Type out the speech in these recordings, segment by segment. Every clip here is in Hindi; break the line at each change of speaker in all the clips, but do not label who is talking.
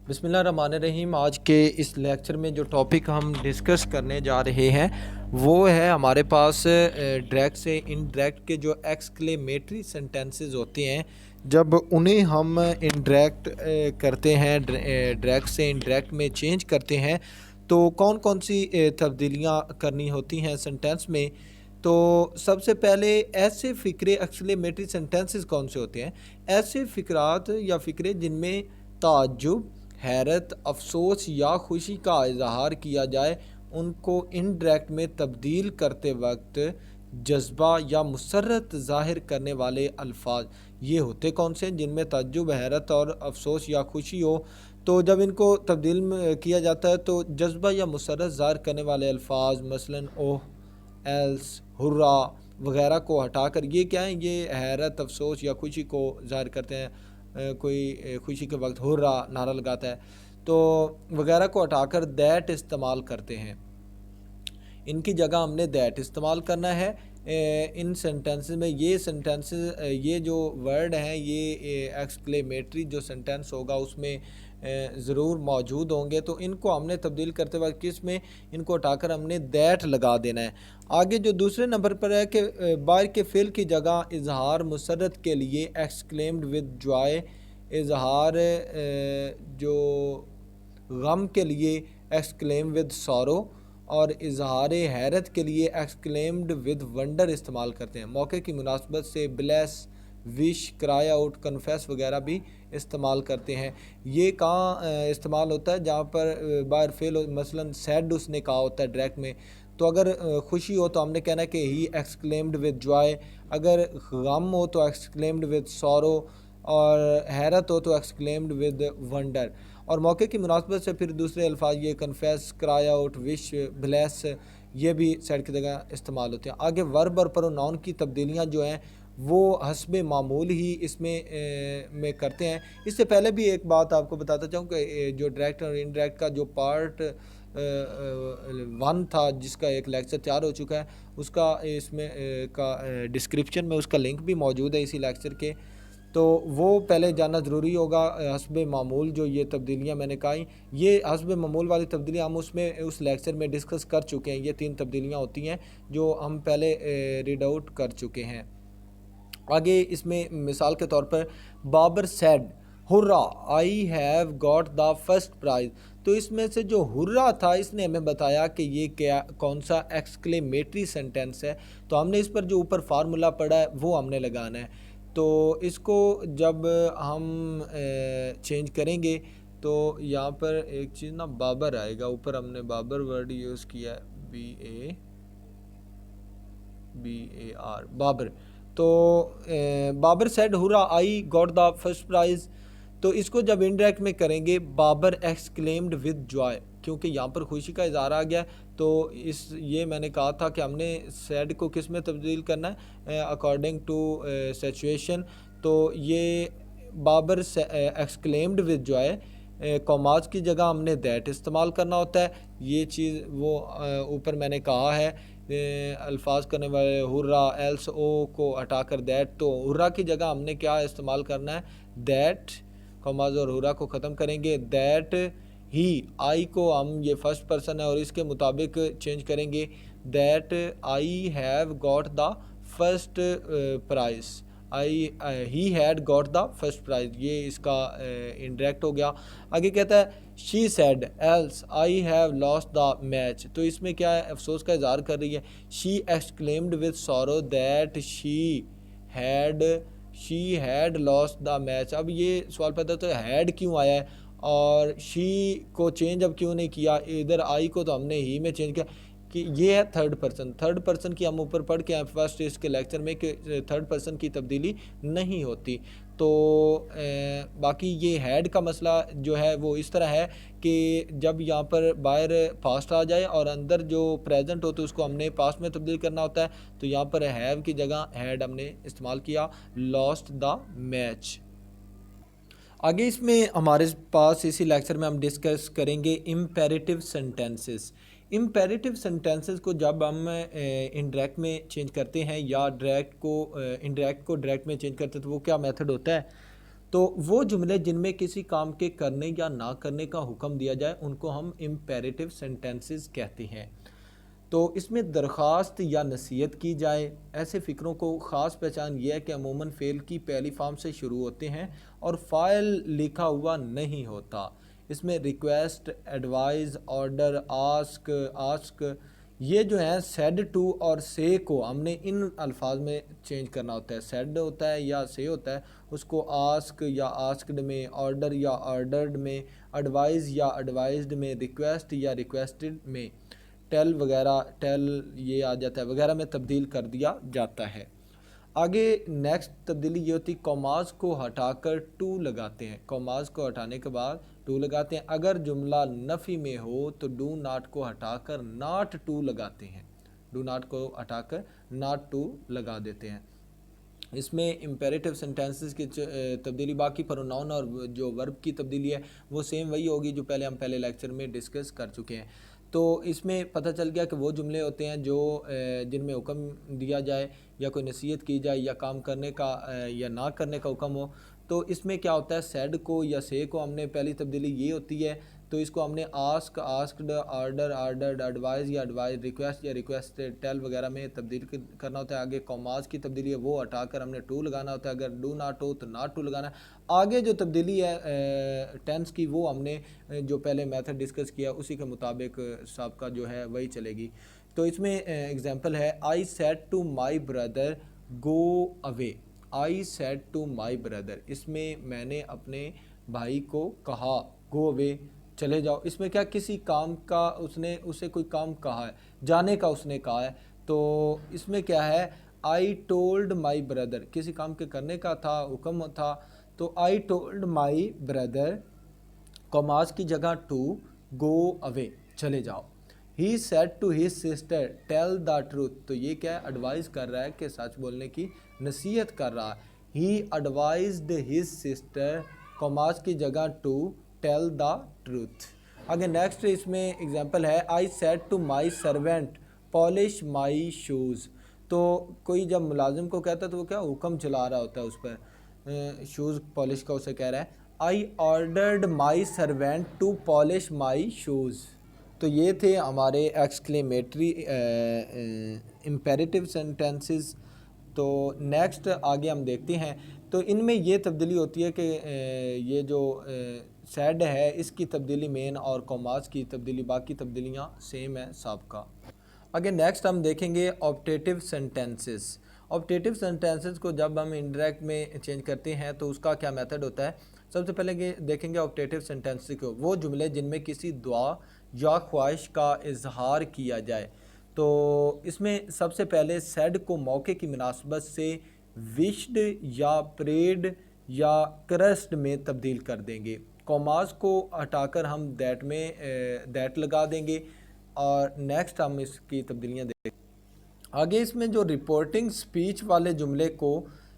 बिस्मिल्लाहिर्रहमानिर्रहीम। आज के इस लेक्चर में जो टॉपिक हम डिस्कस करने जा रहे हैं वो है हमारे पास डायरेक्ट से इनडायरेक्ट के जो एक्सक्लेमेटरी सेंटेंसेस होते हैं, जब उन्हें हम इनडायरेक्ट करते हैं, डायरेक्ट से इनडायरेक्ट में चेंज करते हैं, तो कौन कौन सी तब्दीलियाँ करनी होती हैं सेंटेंस में। तो सबसे पहले ऐसे फ़िक्रे एक्सक्लेमेटरी सेंटेंसेस कौन से होते हैं? ऐसे फ़िक्रात या फ़िक्रे जिनमें ताज्जुब, हैरत, अफसोस या खुशी का इजहार किया जाए, उनको इनडायरेक्ट में तब्दील करते वक्त जज्बा या मुसर्रत ज़ाहिर करने वाले अल्फाज ये होते कौन से हैं? जिनमें ताज्जुब, हैरत और अफसोस या खुशी हो। तो जब इनको तब्दील किया जाता है तो जज्बा या मुसर्रत ज़ाहिर करने वाले अल्फाज मसलन ओह, एल्स, हुर्रा वगैरह को हटाकर ये क्या है, ये हैरत, अफसोस या खुशी को ज़ाहिर करते हैं। कोई खुशी के वक्त हुर्रा नारा लगाता है तो वगैरह को हटाकर दैट इस्तेमाल करते हैं। इनकी जगह हमने दैट इस्तेमाल करना है। इन सेंटेंसेस में ये सेंटेंसेस, ये जो वर्ड हैं, ये एक्सक्लेमेटरी जो सेंटेंस होगा उसमें ज़रूर मौजूद होंगे। तो इनको हमने तब्दील करते वक्त किस में, इनको हटाकर हमने दैट लगा देना है। आगे जो दूसरे नंबर पर है कि बाहर के फ़िल की जगह इजहार मुसर्रत के लिए एक्सक्लेम्ड विद जॉय, इजहार जो गम के लिए एक्सक्लेम विद सॉरो, और इजहार हैरत के लिए एक्सक्लेम्ड विद वंडर इस्तेमाल करते हैं। मौके की मुनासबत से bless, wish, cry out, confess वगैरह भी इस्तेमाल करते हैं। ये कहाँ इस्तेमाल होता है? जहाँ पर बाहर फेल, मसलन सैड उसने कहा होता है डायरेक्ट में, तो अगर खुशी हो तो हमने कहना है कि ही एक्सक्लेम्ड विद जॉय, अगर गम हो तो एक्सक्लेम्ड विद सॉरो, और हैरत हो तो एक्सक्लेम्ड विद वंडर। और मौके की मुनासबत से फिर दूसरे अल्फाज ये confess, cry out, wish, bless, ये भी साइड की जगह इस्तेमाल होते हैं। आगे वर्ब और प्रोनाउन की तब्दीलियाँ जो हैं वो हस्बे मामूल ही इसमें में करते हैं। इससे पहले भी एक बात आपको बताता चाहूँ कि जो डायरेक्ट और इनडायरेक्ट का जो पार्ट 1 था, जिसका एक लेक्चर तैयार हो चुका है, उसका इसमें का डिस्क्रिप्शन में उसका लिंक भी मौजूद है इसी लेक्चर के, तो वो पहले जानना ज़रूरी होगा। हस्बे मामूल जो ये तब्दीलियाँ मैंने कही, ये हस्बे मामूल वाली तब्दीलियाँ हम उसमें उस लेक्चर में डिस्कस कर चुके हैं। ये 3 तब्दीलियाँ होती हैं जो हम पहले रीड आउट कर चुके हैं। आगे इसमें मिसाल के तौर पर Babar said hurrah I have got the first prize, तो इसमें से जो हुर्रा था इसने हमें बताया कि ये क्या, कौन सा एक्सक्लेमेटरी सेंटेंस है। तो हमने इस पर जो ऊपर फार्मूला पढ़ा है वो हमने लगाना है। तो इसको जब हम चेंज करेंगे तो यहाँ पर एक चीज़ ना बाबर आएगा, ऊपर हमने बाबर वर्ड यूज़ किया है, BAR बाबर। तो Babar said hurrah I got the first prize, तो इसको जब इनडायरेक्ट में करेंगे बाबर एक्सक्लेम्ड विद जॉय, क्योंकि यहाँ पर खुशी का इज़हार आ गया। तो ये मैंने कहा था कि हमने सैड को किस में तब्दील करना है, अकॉर्डिंग टू सिचुएशन। तो ये Babar exclaimed with joy, commas की जगह हमने दैट इस्तेमाल करना होता है। ये चीज़ वो ऊपर मैंने कहा है, अल्फाज करने वाले हुर्रा, एल्स, ओ को हटाकर दैट, तो हुर्रा की जगह हमने क्या इस्तेमाल करना है, दैट। कॉमाज और हुर्रा को ख़त्म करेंगे, दैट ही, आई को हम ये फर्स्ट पर्सन है और इसके मुताबिक चेंज करेंगे, that I have got the first price, he had got the first price, ये इसका इंडायरेक्ट हो गया। आगे कहता है she said else I have lost the match, तो इसमें क्या है, अफसोस का इजहार कर रही है। She exclaimed with sorrow that had she had lost the match. अब ये सवाल पैदा होता है हैड क्यों आया है और शी को चेंज अब क्यों नहीं किया, इधर आई को तो हमने ही में चेंज किया, कि ये है थर्ड पर्सन की हम ऊपर पढ़ के आए फर्स्ट इसके लेक्चर में कि थर्ड पर्सन की तब्दीली नहीं होती। तो बाकी ये हैड का मसला जो है वो इस तरह है कि जब यहाँ पर बाहर पास्ट आ जाए और अंदर जो प्रेजेंट हो तो उसको हमने पास्ट में तब्दील करना होता है। तो यहाँ पर हैव की जगह हैड हमने इस्तेमाल किया, लॉस्ट द मैच। आगे इसमें हमारे पास इसी लेक्चर में हम डिस्कस करेंगे इम्पेरेटिव सेंटेंसेस। इम्पेरेटिव सेंटेंसेस को जब हम इनडायरेक्ट में चेंज करते हैं या डायरेक्ट को इनडायरेक्ट को डायरेक्ट में चेंज करते हैं तो वो क्या मेथड होता है। तो वो जुमले जिनमें किसी काम के करने या ना करने का हुक्म दिया जाए उनको हम इम्पेरेटिव सेंटेंसेस कहते हैं। तो इसमें दरख्वास्त या नसीहत की जाए, ऐसे फ़िक्रों को ख़ास पहचान यह है कि अमूमन फ़ेल की पहली फॉर्म से शुरू होते हैं और फ़ाइल लिखा हुआ नहीं होता। इसमें रिक्वेस्ट, एडवाइस, ऑर्डर, आस्क ये जो है सेड टू और से को हमने इन अल्फाज में चेंज करना होता है। सेड होता है या से होता है, उसको आस्क या आस्क्ड में, ऑर्डर या ऑर्डर्ड में, एडवाइस या एडवाइज्ड में, रिक्वेस्ट या रिक्वेस्टेड में, टेल वगैरह, टेल ये आ जाता है वगैरह में तब्दील कर दिया जाता है। आगे नेक्स्ट तब्दीली ये होती है कॉमास को हटाकर टू लगाते हैं। कॉमास को हटाने के बाद टू लगाते हैं। अगर जुमला नफ़ी में हो तो डू नाट को हटाकर नाट टू लगाते हैं। डू नाट को हटाकर नाट टू लगा देते हैं। इसमें इम्पेरेटिव सेंटेंसेस की तब्दीली, बाकी प्रोनाउन और जो वर्ब की तब्दीली है वो सेम वही होगी जो पहले हम पहले लेक्चर में डिस्कस कर चुके हैं। तो इसमें पता चल गया कि वो जुमले होते हैं जो जिनमें हुक्म दिया जाए या कोई नसीहत की जाए या काम करने का या ना करने का हुक्म हो। तो इसमें क्या होता है, सेड को या से को हमने पहली तब्दीली ये होती है, तो इसको हमने ask, asked, order, ordered, advice या एडवाइस, रिक्वेस्ट या रिक्वेस्टेड, टेल वगैरह में तब्दील करना होता है। आगे कॉमास की तब्दीली है वो हटाकर हमने टू लगाना होता है। अगर डू नाट हो तो नाट टू लगाना है। आगे जो तब्दीली है टेंस की वो हमने जो पहले मेथड डिस्कस किया उसी के मुताबिक साहब का जो है वही चलेगी। तो इसमें एग्जांपल है I said to my brother go away. I said to my brother, इसमें मैंने अपने भाई को कहा गो अवे, चले जाओ। इसमें क्या किसी काम का उसने उसे कोई काम कहा है, जाने का उसने कहा है। तो इसमें क्या है, आई टोल्ड माई ब्रदर, किसी काम के करने का था, हुक्म था। तो I told my brother commas की जगह टू गो अवे, चले जाओ। He said to his sister tell the truth, तो ये क्या है, एडवाइस कर रहा है कि सच बोलने की नसीहत कर रहा है। He advised his sister commas की जगह टू टेल द ट्रूथ। आगे नेक्स्ट इसमें एग्जांपल है I said to my servant polish my shoes. तो कोई जब मुलाजिम को कहता है तो वो क्या हुक्म चला रहा होता है उस पर, शूज़ पॉलिश का उसे कह रहा है। I ordered my servant to polish my shoes. तो ये थे हमारे एक्सक्लेमेटरी इम्पेरेटिव सेंटेंसेस। तो नेक्स्ट आगे हम देखते हैं। तो इनमें ये तब्दीली होती है कि ये जो सेड है इसकी तब्दीली मेन और कॉमास की तब्दीली, बाकी तब्दीलियाँ सेम है सबका। आगे नेक्स्ट हम देखेंगे ऑप्टेटिव सेंटेंसेस। ऑप्टेटिव सेंटेंसेस को जब हम इंडायरेक्ट में चेंज करते हैं तो उसका क्या मेथड होता है। सबसे पहले देखेंगे ऑप्टेटिव सेंटेंसेस को, वो जुमले जिनमें किसी दुआ या ख्वाहिश का इजहार किया जाए। तो इसमें सबसे पहले सेड को मौके की मुनासबत से विश्ड या प्रेड या क्रस्ट में तब्दील कर देंगे। कॉमास को हटाकर हम दैट में दैट लगा देंगे। और नेक्स्ट हम इसकी तब्दीलियाँ देखें। आगे इसमें जो रिपोर्टिंग स्पीच वाले जुमले को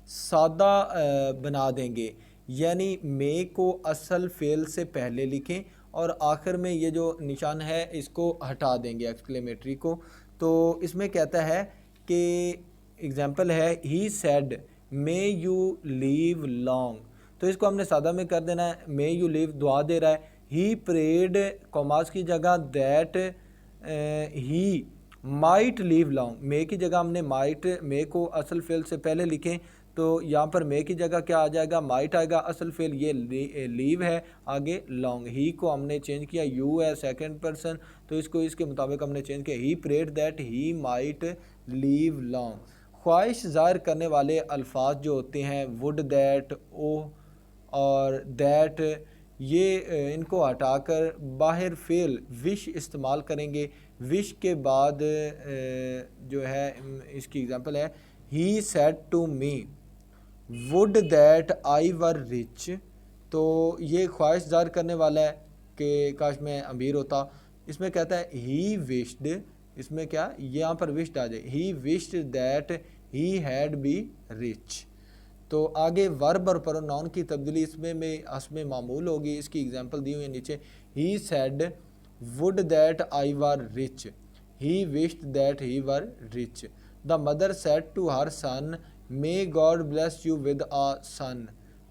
सादा बना देंगे, यानी मे को असल फेल से पहले लिखें और आखिर में ये जो निशान है इसको हटा देंगे एक्सक्लेमेटरी को। तो इसमें कहता है कि एग्जांपल है he said may you leave long, तो इसको हमने सादा में कर देना है। मे यू लीव दुआ दे रहा है। ही प्रेड कॉमास की जगह that he might live long, may की जगह हमने माइट, मे को असल फेल से पहले लिखें तो यहाँ पर मे की जगह क्या आ जाएगा, माइट आएगा। असल फेल ये लीव है, आगे लॉन्ग। ही को हमने चेंज किया, यू है सेकंड पर्सन, तो इसको इसके मुताबिक हमने चेंज किया। He prayed that he might live long. ख्वाहिश ज़ाहिर करने वाले अल्फाज जो होते हैं वुड, दैट, ओ और दैट, ये इनको हटाकर बाहर फेल विश इस्तेमाल करेंगे। विश के बाद जो है इसकी एग्जांपल है he said to me would that I were rich. तो ये ख्वाहिश ज़ाहिर करने वाला है कि काश मैं अमीर होता। इसमें कहता है ही विश्ड, इसमें क्या यहाँ पर विश्ड आ जाए, ही wished that he had be rich. तो आगे वर्ब और प्रोनाउन की तब्दीली इसमें में हस्ब मामूल होगी। इसकी एग्जांपल दी हुई है नीचे। He said would that I were rich, he wished that he were rich. The mother said to her son may God bless you with a son,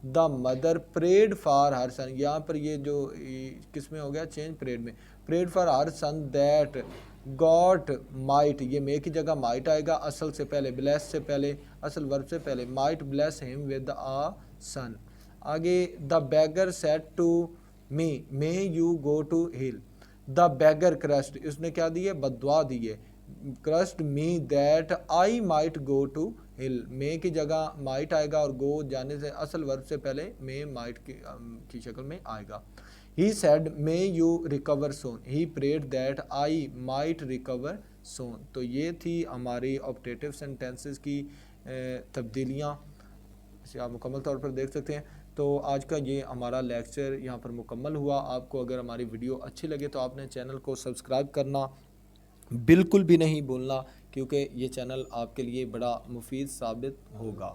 the mother prayed for her son, यहाँ पर ये जो किस में हो गया चेंज, प्रेड में, prayed for her son that God might, ये मे की जगह माइट आएगा, असल से पहले, ब्लेस से पहले, असल वर्ब से पहले, might bless him with a son. आगे the beggar said to me may you go to hell, the beggar cursed, इसने क्या दी है, बददुआ दी है, cursed me that I might go to hell, may की जगह माइट आएगा और गो जाने से असल वर्ब से पहले मे माइट की शक्ल में आएगा। He said may you recover soon, he prayed that I might recover soon. तो ये थी हमारी ऑप्टेटिव सेंटेंसेस की तब्दीलियाँ, इसे आप मुकम्मल तौर पर देख सकते हैं। तो आज का ये हमारा लेक्चर यहाँ पर मुकम्मल हुआ। आपको अगर हमारी वीडियो अच्छी लगे तो आपने चैनल को सब्सक्राइब करना बिल्कुल भी नहीं भूलना, क्योंकि ये चैनल आपके लिए बड़ा मुफीद साबित होगा।